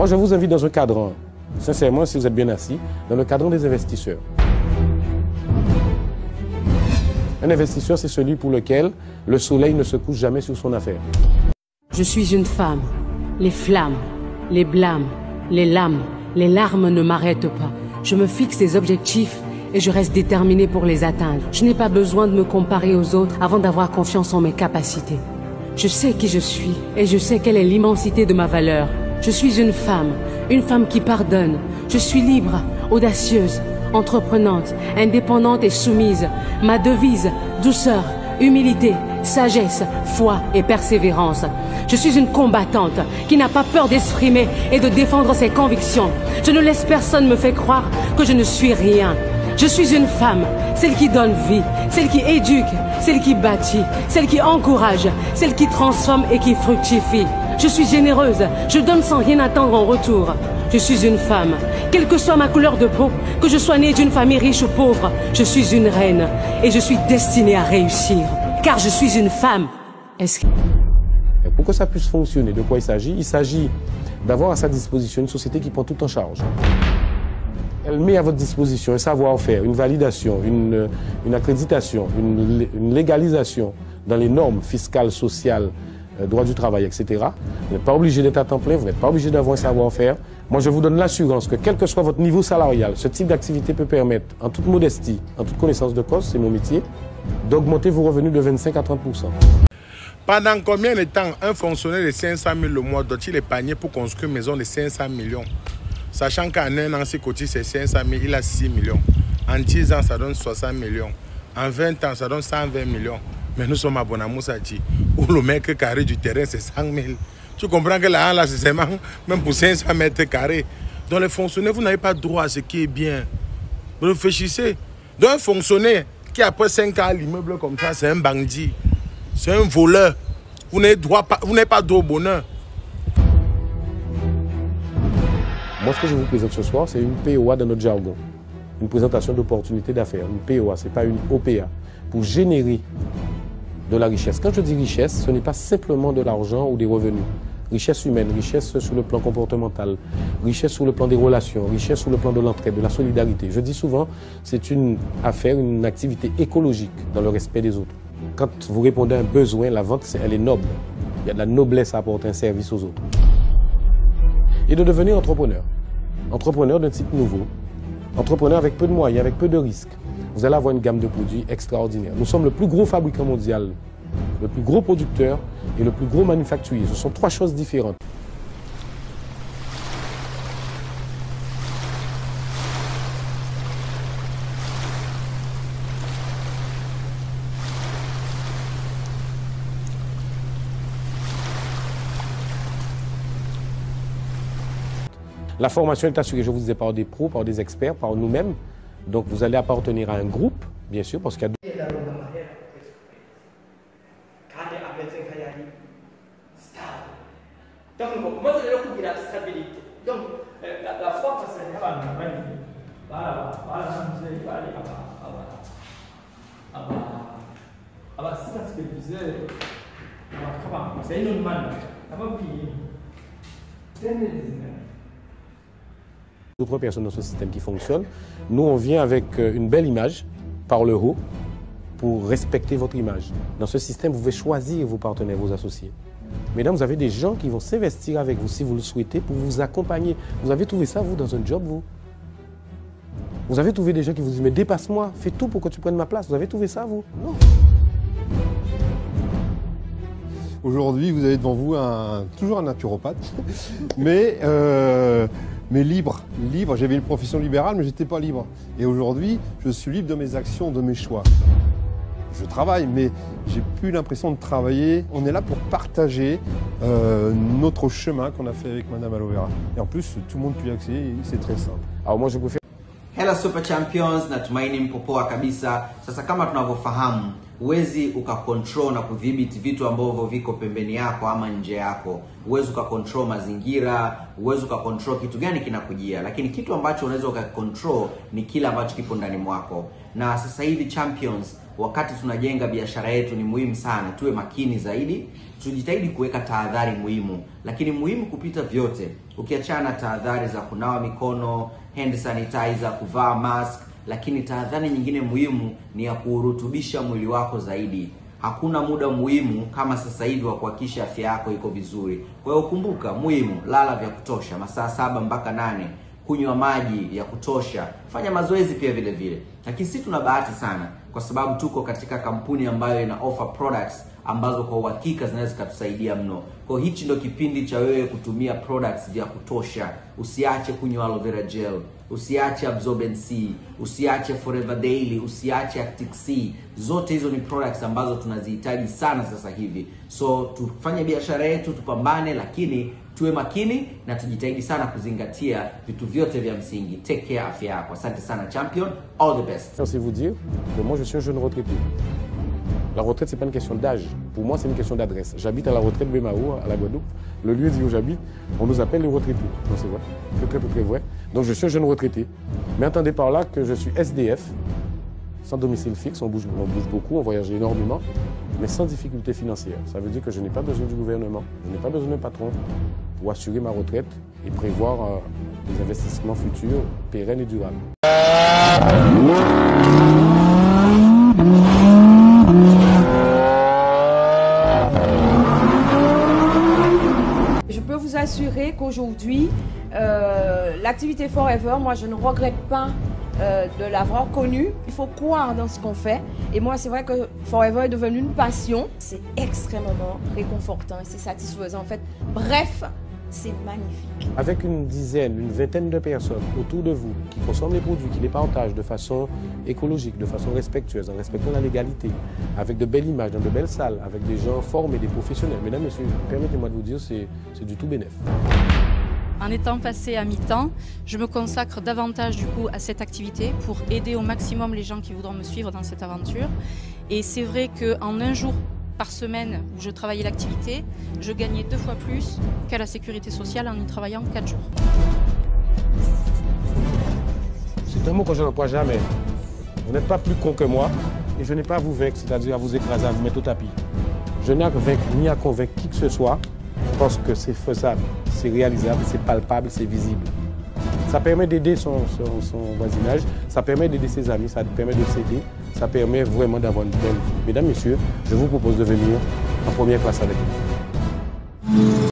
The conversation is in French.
Moi, je vous invite dans un cadran, sincèrement, si vous êtes bien assis, dans le cadran des investisseurs. Un investisseur, c'est celui pour lequel le soleil ne se couche jamais sur son affaire. Je suis une femme. Les flammes, les blâmes, les lames, les larmes ne m'arrêtent pas. Je me fixe des objectifs et je reste déterminée pour les atteindre. Je n'ai pas besoin de me comparer aux autres avant d'avoir confiance en mes capacités. Je sais qui je suis et je sais quelle est l'immensité de ma valeur. Je suis une femme qui pardonne. Je suis libre, audacieuse, entreprenante, indépendante et soumise. Ma devise, douceur, humilité, sagesse, foi et persévérance. Je suis une combattante qui n'a pas peur d'exprimer et de défendre ses convictions. Je ne laisse personne me faire croire que je ne suis rien. Je suis une femme, celle qui donne vie, celle qui éduque, celle qui bâtit, celle qui encourage, celle qui transforme et qui fructifie. Je suis généreuse, je donne sans rien attendre en retour. Je suis une femme, quelle que soit ma couleur de peau, que je sois née d'une famille riche ou pauvre, je suis une reine et je suis destinée à réussir. Car je suis une femme. Et pour que ça puisse fonctionner, de quoi il s'agit? Il s'agit d'avoir à sa disposition une société qui prend tout en charge. Elle met à votre disposition un savoir-faire, une validation, une accréditation, une légalisation dans les normes fiscales, sociales, droit du travail, etc. Vous n'êtes pas obligé d'être à temps plein, vous n'êtes pas obligé d'avoir un savoir-faire. Moi, je vous donne l'assurance que quel que soit votre niveau salarial, ce type d'activité peut permettre, en toute modestie, en toute connaissance de cause, c'est mon métier, d'augmenter vos revenus de 25 à 30%. Pendant combien de temps un fonctionnaire de 500 000 le mois doit-il épargner pour construire une maison de 500 millions? Sachant qu'en un an, si côté c'est 500 000, il a 6 millions. En 10 ans, ça donne 60 millions. En 20 ans, ça donne 120 millions. Mais nous sommes à Bonamoussati, où le mètre carré du terrain, c'est 100 000. Tu comprends que là, c'est seulement même pour 500 mètres carrés. Donc les fonctionnaires, vous n'avez pas droit à ce qui est bien. Vous réfléchissez. Donc un fonctionnaire qui après 5 ans à l'immeuble comme ça, c'est un bandit. C'est un voleur. Vous n'avez pas droit au bonheur. Moi, ce que je vous présente ce soir, c'est une POA dans notre jargon. Une présentation d'opportunités d'affaires. Une POA, ce n'est pas une OPA. Pour générer de la richesse. Quand je dis richesse, ce n'est pas simplement de l'argent ou des revenus. Richesse humaine, richesse sur le plan comportemental, richesse sur le plan des relations, richesse sur le plan de l'entraide, de la solidarité. Je dis souvent, c'est une affaire, une activité écologique dans le respect des autres. Quand vous répondez à un besoin, la vente, elle est noble. Il y a de la noblesse à apporter un service aux autres. Et de devenir entrepreneur. Entrepreneur d'un type nouveau. Entrepreneur avec peu de moyens, avec peu de risques. Vous allez avoir une gamme de produits extraordinaire. Nous sommes le plus gros fabricant mondial, le plus gros producteur et le plus gros manufacturier. Ce sont trois choses différentes. La formation est assurée, je vous disais, par des pros, par des experts, par nous-mêmes. Donc vous allez appartenir à un groupe, bien sûr, parce qu'il y a d'autres personnes dans ce système qui fonctionne. Nous, on vient avec une belle image par le haut pour respecter votre image. Dans ce système, vous pouvez choisir vos partenaires, vos associés. Mesdames, vous avez des gens qui vont s'investir avec vous si vous le souhaitez pour vous accompagner. Vous avez trouvé ça, vous, dans un job, vous? Vous avez trouvé des gens qui vous disent, mais dépasse-moi, fais tout pour que tu prennes ma place. Vous avez trouvé ça, vous? Non. Aujourd'hui, vous avez devant vous toujours un naturopathe, mais libre. Libre, j'avais une profession libérale, mais je n'étais pas libre. Et aujourd'hui, je suis libre de mes actions, de mes choix. Je travaille, mais j'ai plus l'impression de travailler. On est là pour partager notre chemin qu'on a fait avec Madame Aloe Vera. Et en plus, tout le monde peut y accéder, c'est très simple. Alors moi, je préfère... Hello Super Champions, natumaini mpo poa kabisa. Sasa kama tunavyofahamu, huwezi ukakontrol na kudhibiti vitu ambavyo viko pembeni yako ama nje yako. Huwezi ukakontrol mazingira, huwezi ukakontrol kitu gani kinakujia, lakini kitu ambacho unaweza ukakontrol ni kile ambacho kipo ndani mwako. Na sasa hivi Champions wakati tunajenga biashara yetu ni muhimu sana tuwe makini zaidi, tujitahidi kuweka tahadhari muhimu, lakini muhimu kupita vyote, ukiachana tahadhari za kunawa mikono, hand sanitizer, kuvaa mask, lakini tahadhari nyingine muhimu ni ya kurutubisha mwili wako zaidi. Hakuna muda muhimu kama sasa hivi wa kuhakikisha afya yako iko vizuri. Kwa hiyo kumbuka, muhimu lala vya kutosha, masaa 7 mpaka 8, kunywa maji ya kutosha, fanya mazoezi pia vile vile. Lakini sisi tuna bahati sana kwa sababu tuko katika kampuni ambayo ina offer products ambazo kwa uhakika zinaweza kutusaidia mno. Kwa hiyo hichi ndio kipindi cha wewe kutumia products vya kutosha. Usiache kunywa aloe vera gel, usiache Absorbent C, usiache Forever Daily, usiache Actic C. Zote hizo ni products ambazo tunazihitaji sana sasa hivi. So tufanye biashara yetu, tupambane, lakini tuwe makini na tujitahidi sana kuzingatia vitu vyote vya msingi. Take care afya yako. Asante sana champion, all the best. C'est vous dire que moi je suis un jeune retraité. La retraite, c'est pas une question d'âge. Pour moi, c'est une question d'adresse. J'habite à la retraite Bémao, à la Guadeloupe. Le lieu dit où j'habite, on nous appelle les retraités. Donc c'est vrai, c'est très vrai. Donc je suis un jeune retraité. Mais entendez par là que je suis SDF, sans domicile fixe, on bouge beaucoup, on voyage énormément, mais sans difficulté financière. Ça veut dire que je n'ai pas besoin du gouvernement, je n'ai pas besoin d'un patron pour assurer ma retraite et prévoir des investissements futurs, pérennes et durables. Je peux vous assurer qu'aujourd'hui, l'activité Forever, moi je ne regrette pas de l'avoir connue. Il faut croire dans ce qu'on fait. Et moi, c'est vrai que Forever est devenu une passion. C'est extrêmement réconfortant et c'est satisfaisant en fait. Bref, c'est magnifique. Avec une dizaine, une vingtaine de personnes autour de vous qui consomment les produits, qui les partagent de façon écologique, de façon respectueuse, en respectant la légalité, avec de belles images, dans de belles salles, avec des gens formés, des professionnels. Mesdames, Messieurs, permettez-moi de vous dire, c'est du tout bénéf. En étant passée à mi-temps, je me consacre davantage du coup à cette activité pour aider au maximum les gens qui voudront me suivre dans cette aventure. Et c'est vrai qu'en un jour par semaine où je travaillais l'activité, je gagnais 2 fois plus qu'à la sécurité sociale en y travaillant 4 jours. C'est un mot que je n'emploie jamais. Vous n'êtes pas plus con que moi et je n'ai pas à vous vaincre, c'est-à-dire à vous écraser, à vous mettre au tapis. Je n'ai à vaincre ni à convaincre qui que ce soit. Je pense que c'est faisable, c'est réalisable, c'est palpable, c'est visible. Ça permet d'aider son voisinage, ça permet d'aider ses amis, ça permet de s'aider, ça permet vraiment d'avoir une belle vie. Mesdames, Messieurs, je vous propose de venir en première classe avec nous.